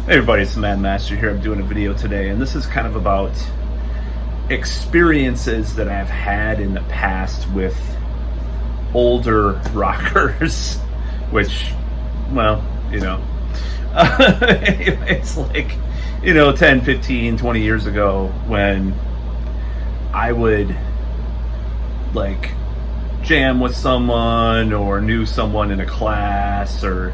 Hey everybody, it's the Mad Master here. I'm doing a video today, and this is kind of about experiences that I've had in the past with older rockers, which, well, it's like, 10, 15, 20 years ago when I would, like, jam with someone or knew someone in a class or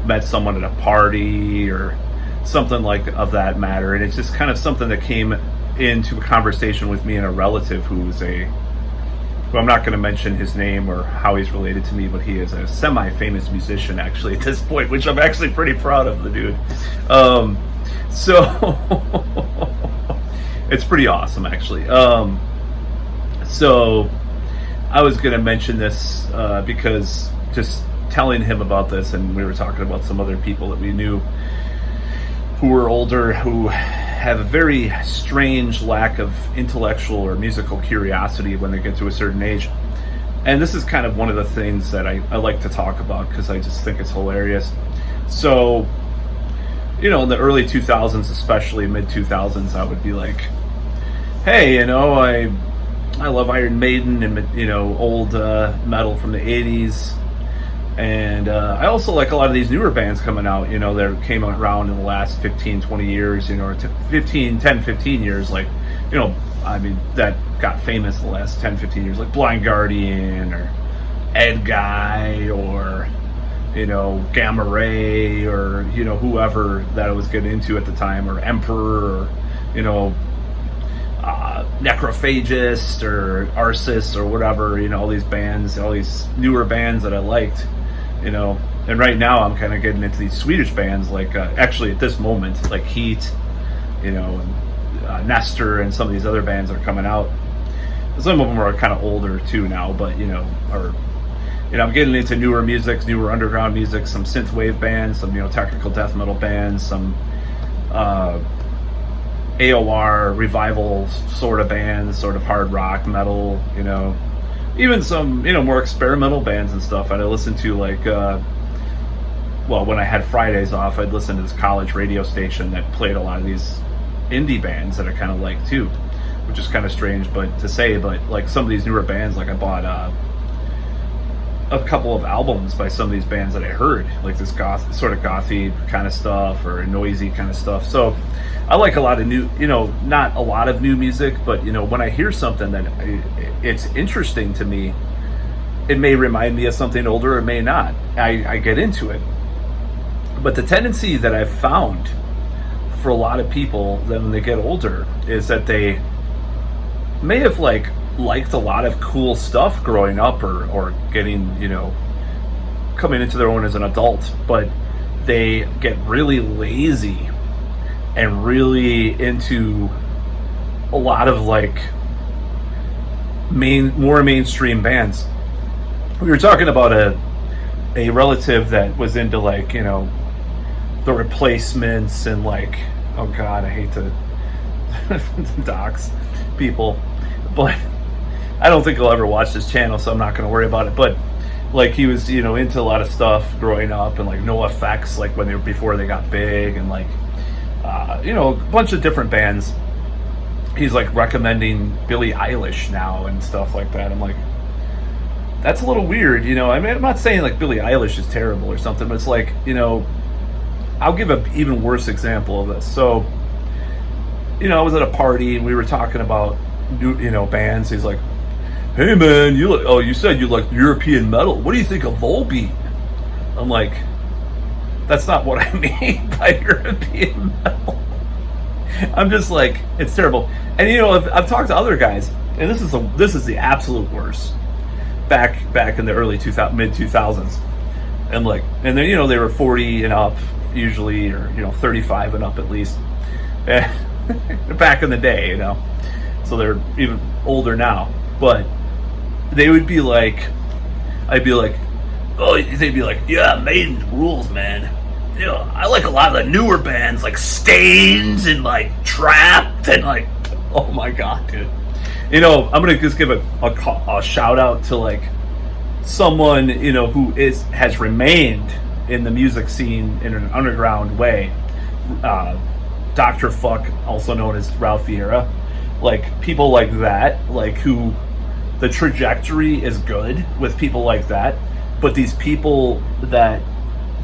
met someone at a party or something like of that matter, and it's just kind of something that came into a conversation with me and a relative who I'm not going to mention his name or how he's related to me, but he is a semi-famous musician actually at this point, which I'm actually pretty proud of the dude. So it's pretty awesome actually. So I was going to mention this because just telling him about this, and we were talking about some other people that we knew who were older, who have a very strange lack of intellectual or musical curiosity when they get to a certain age. And this is kind of one of the things that I like to talk about because I just think it's hilarious. So, in the early 2000s, especially mid 2000s, I would be like, hey, I love Iron Maiden and, old metal from the 80s. And I also like a lot of these newer bands coming out, that came around in the last 15, 20 years, or 10, 15 years, like, that got famous in the last 10, 15 years, like Blind Guardian or Ed Guy or, Gamma Ray or, whoever that I was getting into at the time, or Emperor or, Necrophagist or Arsis or whatever, all these bands, all these newer bands that I liked. And right now I'm kind of getting into these Swedish bands, like actually at this moment, like Heat, and Nestor, and some of these other bands are coming out. Some of them are kind of older too now, but I'm getting into newer music, newer underground music, some synthwave bands, some technical death metal bands, some AOR revival sort of bands, sort of hard rock metal, even some more experimental bands and stuff. And I listened to like when I had Fridays off, I'd listen to this college radio station that played a lot of these indie bands that I kind of like too, which is kind of strange but like some of these newer bands, like I bought a couple of albums by some of these bands that I heard, like this sort of gothy kind of stuff or noisy kind of stuff. So I like a lot of new, not a lot of new music, but when I hear something that it's interesting to me, it may remind me of something older, it may not. I get into it. But the tendency that I've found for a lot of people that when they get older is that they may have liked a lot of cool stuff growing up or getting, coming into their own as an adult, but they get really lazy and really into a lot of more mainstream bands. We were talking about a relative that was into the Replacements and oh god, I hate to dox people, but I don't think he'll ever watch this channel, so I'm not going to worry about it. But he was into a lot of stuff growing up, and NoFX before they got big, and a bunch of different bands. He's recommending Billie Eilish now and stuff like that. I'm like, that's a little weird, I mean, I'm not saying Billie Eilish is terrible or something, but it's I'll give an even worse example of this. So, I was at a party and we were talking about new, bands. He's like, hey man, you said you like European metal. What do you think of Volbeat? I'm like, that's not what I mean by European metal. I'm just it's terrible. And I've talked to other guys, and this is the absolute worst. Back in the early mid 2000s, and then they were 40 and up usually, or 35 and up at least. Back in the day, so they're even older now. But they would be I'd be like, oh, they'd be like, yeah, Maiden rules, man. I like a lot of the newer bands like Stains and Trapped and oh my god, dude. I'm gonna just give a shout out to someone who has remained in the music scene in an underground way Dr. Fuck, also known as Ralph Vieira, like people like that, like who the trajectory is good with people like that, but these people that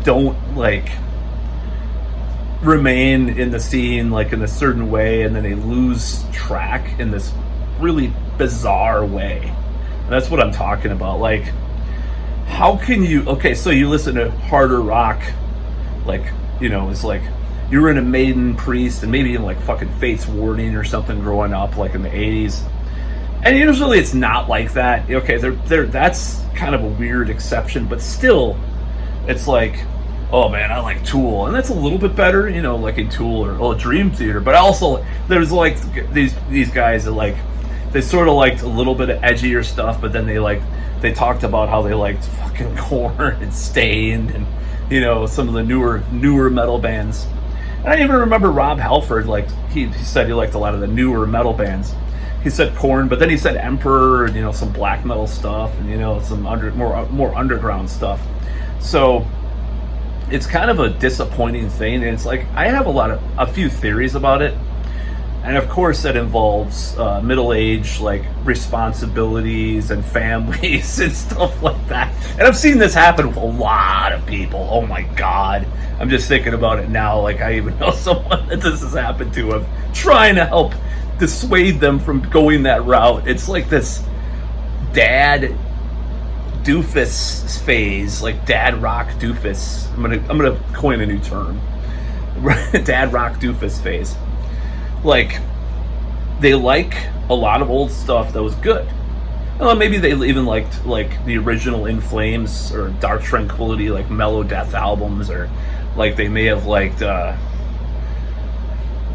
don't like remain in the scene like in a certain way, and then they lose track in this really bizarre way. And that's what I'm talking about. Like, how can you, okay, so you listen to harder rock, like, you know, it's like you were in a Maiden, Priest, and maybe in like fucking Fate's Warning or something growing up, like in the 80s. And usually it's not like that. Okay, that's kind of a weird exception, but still, it's like, oh man, I like Tool, and that's a little bit better, you know, like in Tool or Dream Theater. But also, there's like these guys that like, they sort of liked a little bit of edgier stuff, but then they talked about how they liked fucking Korn and Stained, and you know, some of the newer metal bands. And I even remember Rob Halford, like he said he liked a lot of the newer metal bands. He said Korn, but then he said Emperor, and you know, some black metal stuff, and you know, some more underground stuff. So it's kind of a disappointing thing, and it's like I have a few theories about it. And of course that involves middle age, like responsibilities and families and stuff like that. And I've seen this happen with a lot of people. Oh my God. I'm just thinking about it now. Like I even know someone that this has happened to. I'm trying to help dissuade them from going that route. It's like this dad doofus phase, like dad rock doofus. I'm gonna coin a new term. Dad rock doofus phase. Like, they like a lot of old stuff that was good. Well, maybe they even liked like the original In Flames or Dark Tranquillity, like mellow death albums, or like they may have liked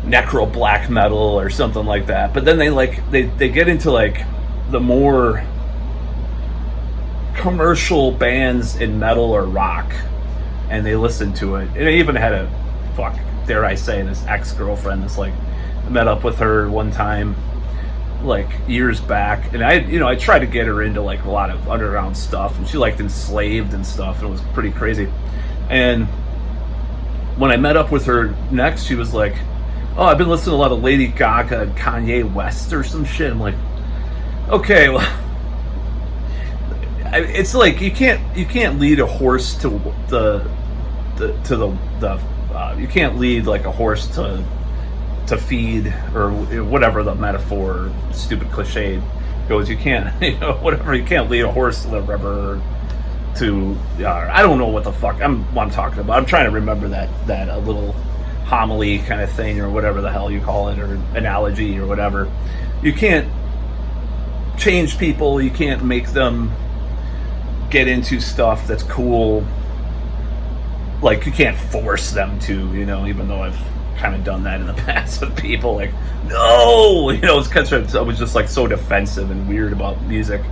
necro black metal or something like that. But then they get into like the more commercial bands in metal or rock, and they listen to it. And I even had dare I say, this ex-girlfriend that's like, I met up with her one time like years back, and I tried to get her into like a lot of underground stuff, and she liked Enslaved and stuff, and it was pretty crazy. And when I met up with her next, she was like, oh, I've been listening to a lot of Lady Gaga and Kanye West or some shit. I'm like, okay, well, it's like you can't lead a horse to you can't lead like a horse to feed, or whatever the metaphor or stupid cliche goes. You can't, you know, whatever, you can't lead a horse to the river to I don't know what the fuck I'm talking about. I'm trying to remember that a little homily kind of thing, or whatever the hell you call it, or analogy or whatever. You can't change people, you can't make them get into stuff that's cool. Like, you can't force them to, you know, even though I've kind of done that in the past with people, like, no, you know, it's because I was just like so defensive and weird about music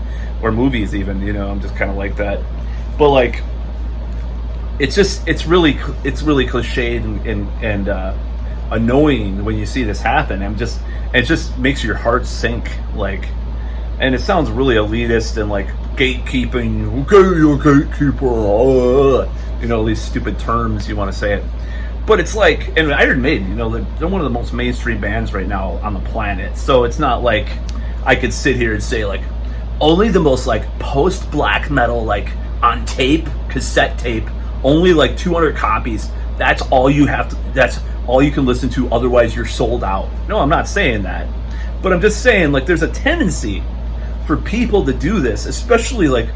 or movies even, you know. I'm just kind of like that. But like, it's really cliched and annoying when you see this happen. It just makes your heart sink, like, and it sounds really elitist and like gatekeeping. Okay, you're a gatekeeper, you know, these stupid terms you want to say it. But it's like, and Iron Maiden, you know, they're one of the most mainstream bands right now on the planet. So it's not like I could sit here and say like only the most like post black metal, like on tape, cassette tape, only like 200 copies. That's all you have to, that's all you can listen to. Otherwise you're sold out. No, I'm not saying that. But I'm just saying, like, there's a tendency for people to do this, especially like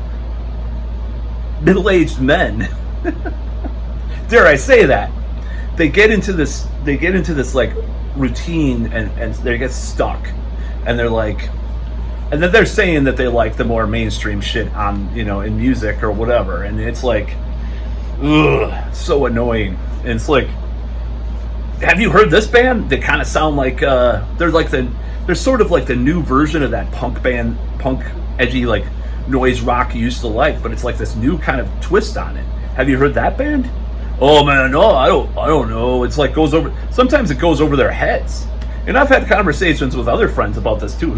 middle-aged men. Dare I say that? They get into this like routine, and they get stuck, and they're like, and then they're saying that they like the more mainstream shit on, you know, in music or whatever, and it's like, ugh, so annoying. And it's like, have you heard this band? They kind of sound like they're sort of like the new version of that punk edgy like noise rock you used to like, but it's like this new kind of twist on it. Have you heard that band? Oh man, no, I don't know. It's like sometimes it goes over their heads. And I've had conversations with other friends about this too,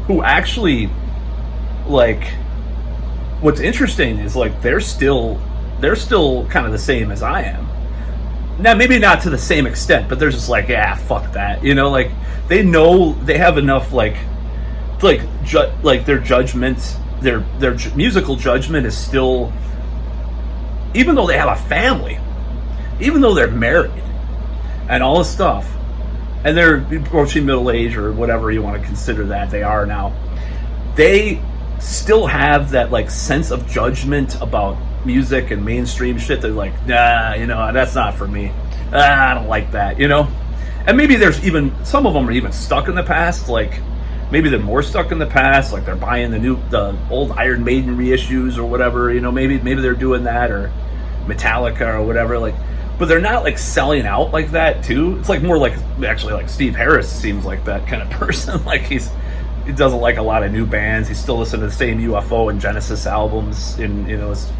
who actually, like, what's interesting is like they're still kind of the same as I am. now maybe not to the same extent, but they're just like, yeah, fuck that, you know, like they know they have enough like their judgment, their musical judgment is still, even though they have a family, even though they're married and all this stuff, and they're approaching middle age or whatever you want to consider that they are now, they still have that like sense of judgment about music and mainstream shit. They're like, nah, you know, that's not for me. I don't like that, you know. And maybe there's even some of them are even stuck in the past. Like maybe they're more stuck in the past. Like they're buying the old Iron Maiden reissues or whatever. You know, maybe they're doing that, or Metallica or whatever. Like, but they're not like selling out like that too. It's like more like actually like Steve Harris seems like that kind of person. Like he doesn't like a lot of new bands. He still listens to the same UFO and Genesis albums in, you know, his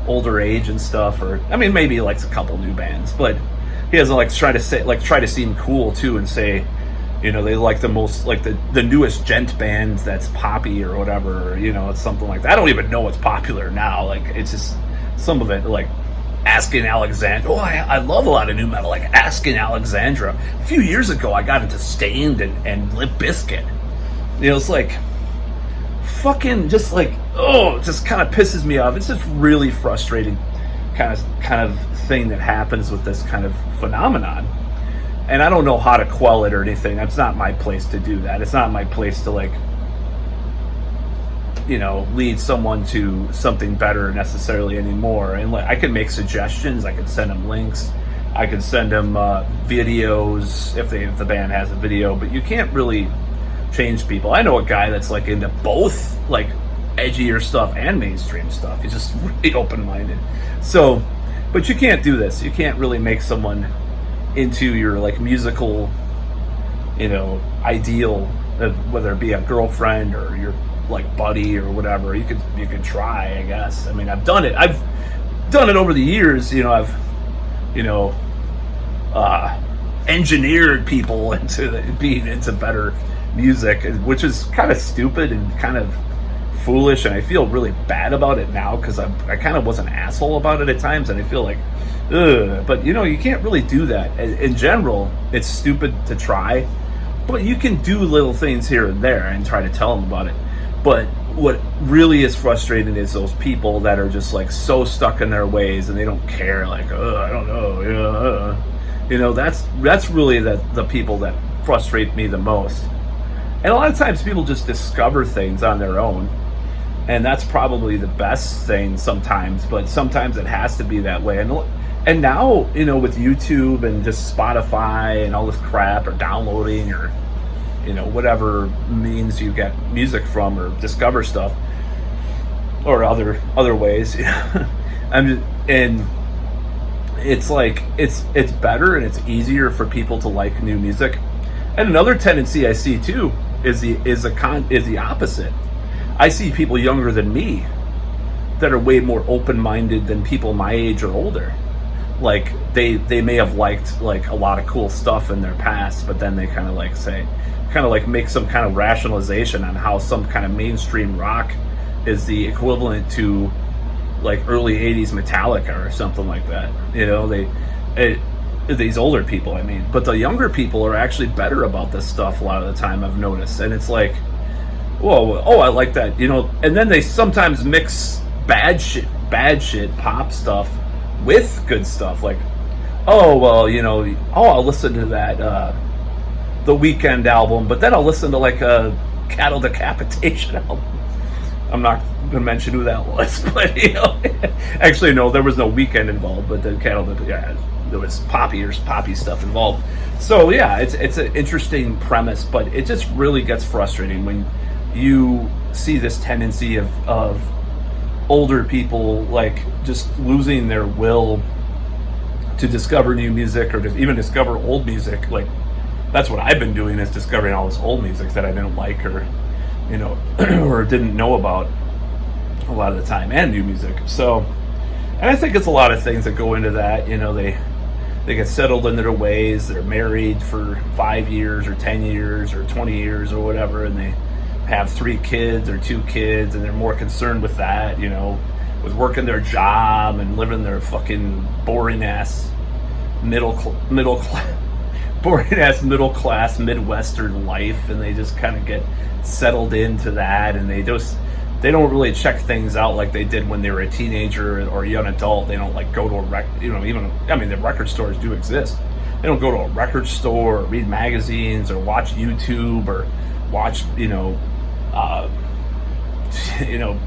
older age and stuff. Or I mean, maybe he likes a couple new bands, but he doesn't like try to seem cool too and say, you know, they like the most like the newest gent band that's poppy or whatever. Or, you know, it's something like that. I don't even know what's popular now. Like it's just some of it like Asking Alexandria. Oh, I love a lot of new metal, like Asking Alexandria. A few years ago, I got into Stained and Limp Bizkit. You know, it's like fucking just like, oh, it just kind of pisses me off. It's just really frustrating kind of thing that happens with this kind of phenomenon. And I don't know how to quell it or anything. It's not my place to do that. It's not my place to like, you know, lead someone to something better necessarily anymore. And like, I can make suggestions. I can send them links. I can send them videos if the band has a video. But you can't really change people. I know a guy that's like into both like edgier stuff and mainstream stuff. He's just really open-minded. So, but you can't do this. You can't really make someone into your like musical, you know, ideal, whether it be a girlfriend or your like buddy or whatever. You could try, I guess. I mean, I've done it over the years. You know, I've, you know, engineered people into being into better music, which is kind of stupid and kind of foolish, and I feel really bad about it now because I kind of was an asshole about it at times, and I feel like, ugh. But you know, you can't really do that. In general, it's stupid to try, but you can do little things here and there and try to tell them about it. But what really is frustrating is those people that are just like so stuck in their ways and they don't care. Like, I don't know, you know, that's really the people that frustrate me the most. And a lot of times people just discover things on their own, and that's probably the best thing sometimes. But sometimes it has to be that way. And now, you know, with YouTube and just Spotify and all this crap, or downloading, or you know, whatever means you get music from or discover stuff, or other ways. And it's like it's better and it's easier for people to like new music. And another tendency I see too is the opposite. I see people younger than me that are way more open-minded than people my age or older. Like they may have liked like a lot of cool stuff in their past, but then they kind of like make some kind of rationalization on how some kind of mainstream rock is the equivalent to like early 80s Metallica or something like that. You know, these older people, I mean, but the younger people are actually better about this stuff a lot of the time, I've noticed. And it's like, whoa, oh, I like that, you know. And then they sometimes mix bad shit, pop stuff with good stuff. Like, oh, well, you know, I'll listen to that The Weeknd album, but then I'll listen to like a Cattle Decapitation album. I'm not going to mention who that was, but you know, actually no, there was no Weeknd involved, but the there was poppy stuff involved. So yeah, it's an interesting premise, but it just really gets frustrating when you see this tendency of older people like just losing their will to discover new music, or to even discover old music. Like that's what I've been doing, is discovering all this old music that I didn't like, or you know, or didn't know about a lot of the time, and new music. So, and I think it's a lot of things that go into that. You know, they get settled in their ways. They're married for 5 years or 10 years or 20 years or whatever, and they have 3 kids or 2 kids, and they're more concerned with that, you know, with working their job and living their fucking boring ass middle class, boring ass middle class Midwestern life, and they just kind of get settled into that, and they don't really check things out like they did when they were a teenager or a young adult. They don't like go to the record stores do exist. They don't go to a record store or read magazines or watch YouTube or watch,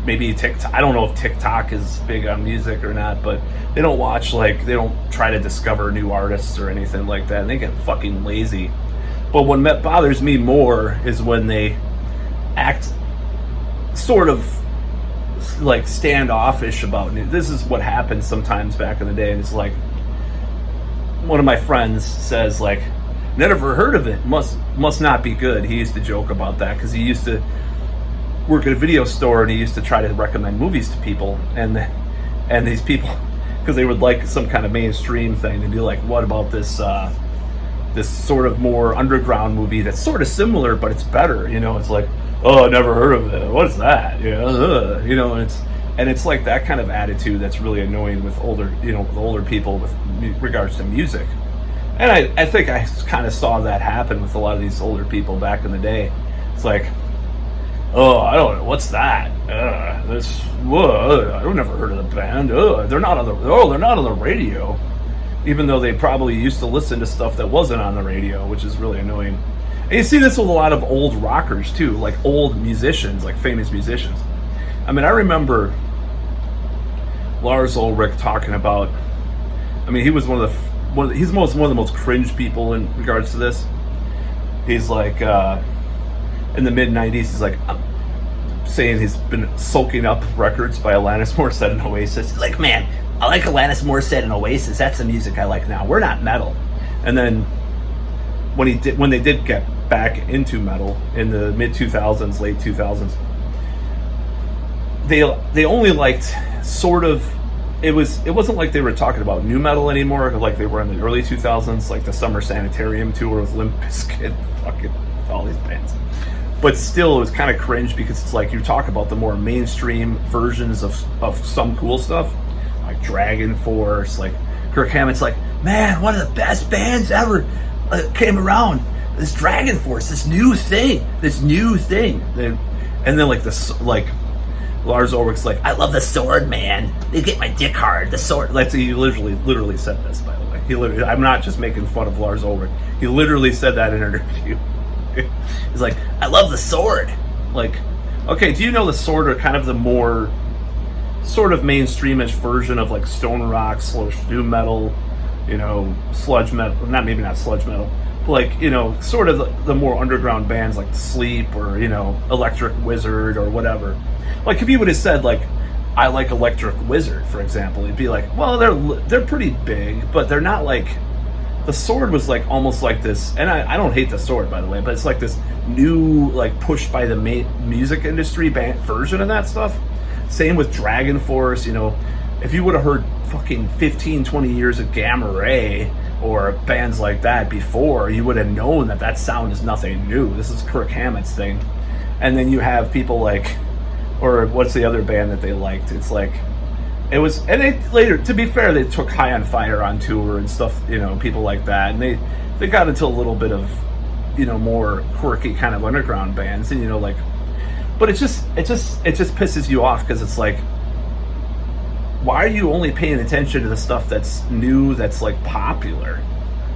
maybe TikTok. I don't know if TikTok is big on music or not, but they don't they don't try to discover new artists or anything like that. And they get fucking lazy. But what bothers me more is when they act sort of like standoffish about it. This is what happens sometimes back in the day, and it's like one of my friends says like, never heard of it, must not be good. He used to joke about that because he used to work at a video store and he used to try to recommend movies to people, and these people, because they would like some kind of mainstream thing, they'd be like, what about this this sort of more underground movie that's sort of similar but it's better, it's like, oh, I never heard of it, what is that, and it's like that kind of attitude that's really annoying with older people with regards to music. And I think I kind of saw that happen with a lot of these older people back in the day. It's like, oh, I don't know, what's that? I've never heard of the band. They're not on the radio, even though they probably used to listen to stuff that wasn't on the radio, which is really annoying. And you see this with a lot of old rockers too, like old musicians, like famous musicians. I mean, I remember Lars Ulrich talking about. I mean, he was one of the most cringe people in regards to this. He's like, in the mid '90s, he's like saying he's been soaking up records by Alanis Morissette and Oasis. He's like, man, I like Alanis Morissette and Oasis. That's the music I like now. We're not metal. And then when they did get back into metal in the mid 2000s, late 2000s, they only liked sort of. It wasn't like they were talking about new metal anymore, like they were in the early 2000s, like the Summer Sanitarium tour with Limp Bizkit, fucking all these bands. But still, it was kind of cringe because it's like you talk about the more mainstream versions of some cool stuff, like Dragon Force, like Kirk Hammett's like, man, one of the best bands ever came around. This Dragon Force, this new thing. And then like Lars Ulrich's like, I love the Sword, man. They get my dick hard. The Sword. Like, he literally said this, by the way. I'm not just making fun of Lars Ulrich. He literally said that in an interview. He's like, I love the Sword. Like, okay, do you know the Sword are kind of the more sort of mainstreamish version of like stone rock, doom metal, sludge metal. Not sludge metal, but like, sort of the more underground bands like Sleep or Electric Wizard or whatever. Like, if you would have said, like, I like Electric Wizard, for example, it'd be like, well, they're pretty big, but they're not like... The Sword was, like, almost like this... And I don't hate the Sword, by the way, but it's like this new, like, pushed by the music industry version of that stuff. Same with Dragon Force, If you would have heard fucking 15, 20 years of Gamma Ray or bands like that before, you would have known that sound is nothing new. This is Kirk Hammett's thing. And then you have people like... Or what's the other band that they liked? It's like, it was, and they later, to be fair, they took High on Fire on tour and stuff, people like that, and they got into a little bit of, more quirky kind of underground bands, and like, but it just pisses you off because it's like, why are you only paying attention to the stuff that's new, that's like popular,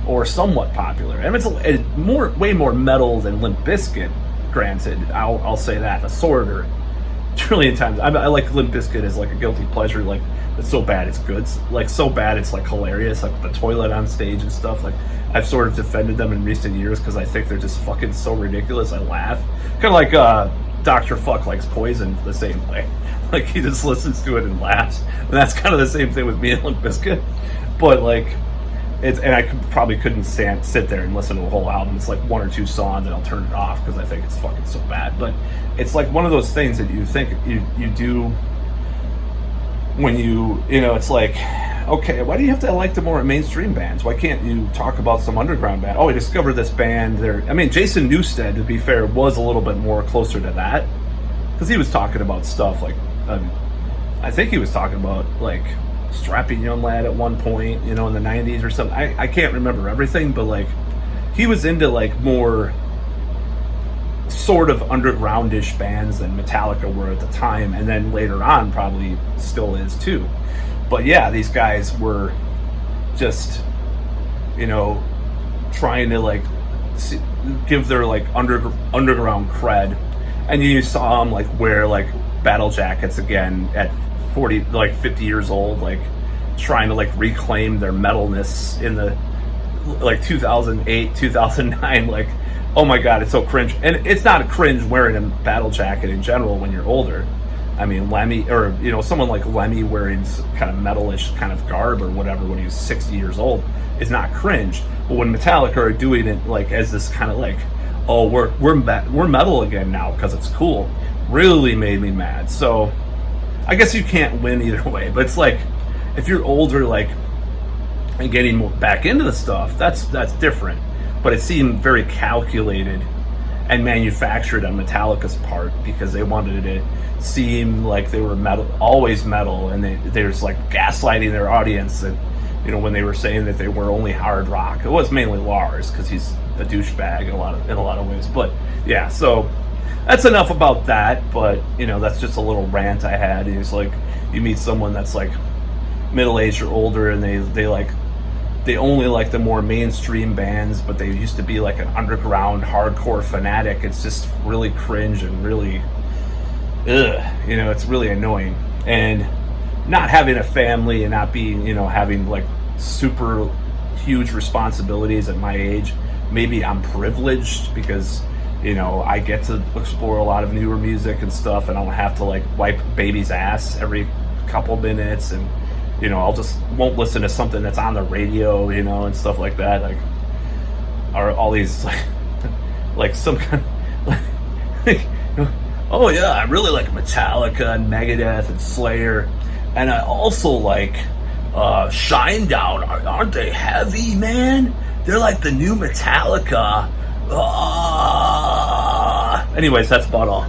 or somewhat popular? I mean, it's way more metal than Limp Bizkit. Granted, I'll say that. The Sword or trillion times. I like Limp Bizkit as like a guilty pleasure. Like, it's so bad it's good. It's like so bad it's like hilarious. Like the toilet on stage and stuff. Like, I've sort of defended them in recent years because I think they're just fucking so ridiculous. I laugh. Kind of like Dr. Fuck likes Poison the same way. Like, he just listens to it and laughs. And that's kind of the same thing with me and Limp Bizkit. But like, and I probably couldn't sit there and listen to a whole album. It's like one or two songs and I'll turn it off because I think it's fucking so bad. But it's like one of those things that you think you do when it's like, okay, why do you have to like the more mainstream bands? Why can't you talk about some underground band? Oh, I discovered this band. Jason Newsted, to be fair, was a little bit more closer to that because he was talking about stuff like, I think he was talking about like strapping young lad at one point, in the 90s or something. I can't remember everything, but like he was into like more sort of undergroundish bands than Metallica were at the time, and then later on probably still is too. But yeah, these guys were just, trying to like give their like underground cred, and you saw them like wear like battle jackets again at 50 years old, like trying to like reclaim their metalness in the like 2008, 2009, like, oh my god, it's so cringe. And it's not a cringe wearing a battle jacket in general when you're older. I mean, Lemmy, or someone like Lemmy wearing kind of metalish kind of garb or whatever when he was 60 years old is not cringe. But when Metallica are doing it like as this kind of like, oh, we're metal again now because it's cool, really made me mad. So I guess you can't win either way. But it's like if you're older, like, and getting more back into the stuff, that's different. But it seemed very calculated and manufactured on Metallica's part because they wanted it to seem like they were always metal, and they was like gaslighting their audience. And when they were saying that they were only hard rock, it was mainly Lars because he's a douchebag in a lot of ways. But yeah, so that's enough about that. But that's just a little rant I had. And it's like you meet someone that's like middle-aged or older, and they only like the more mainstream bands, but they used to be like an underground hardcore fanatic. It's just really cringe and really, it's really annoying. And not having a family and not being, having like super huge responsibilities at my age, maybe I'm privileged because, I get to explore a lot of newer music and stuff, and I don't have to like wipe baby's ass every couple minutes, and I'll just won't listen to something that's on the radio, and stuff like that. Like, are all these like some kind of like, oh yeah, I really like Metallica and Megadeth and Slayer, and I also like Shinedown. Aren't they heavy, man? They're like the new Metallica. Anyways, that's about all.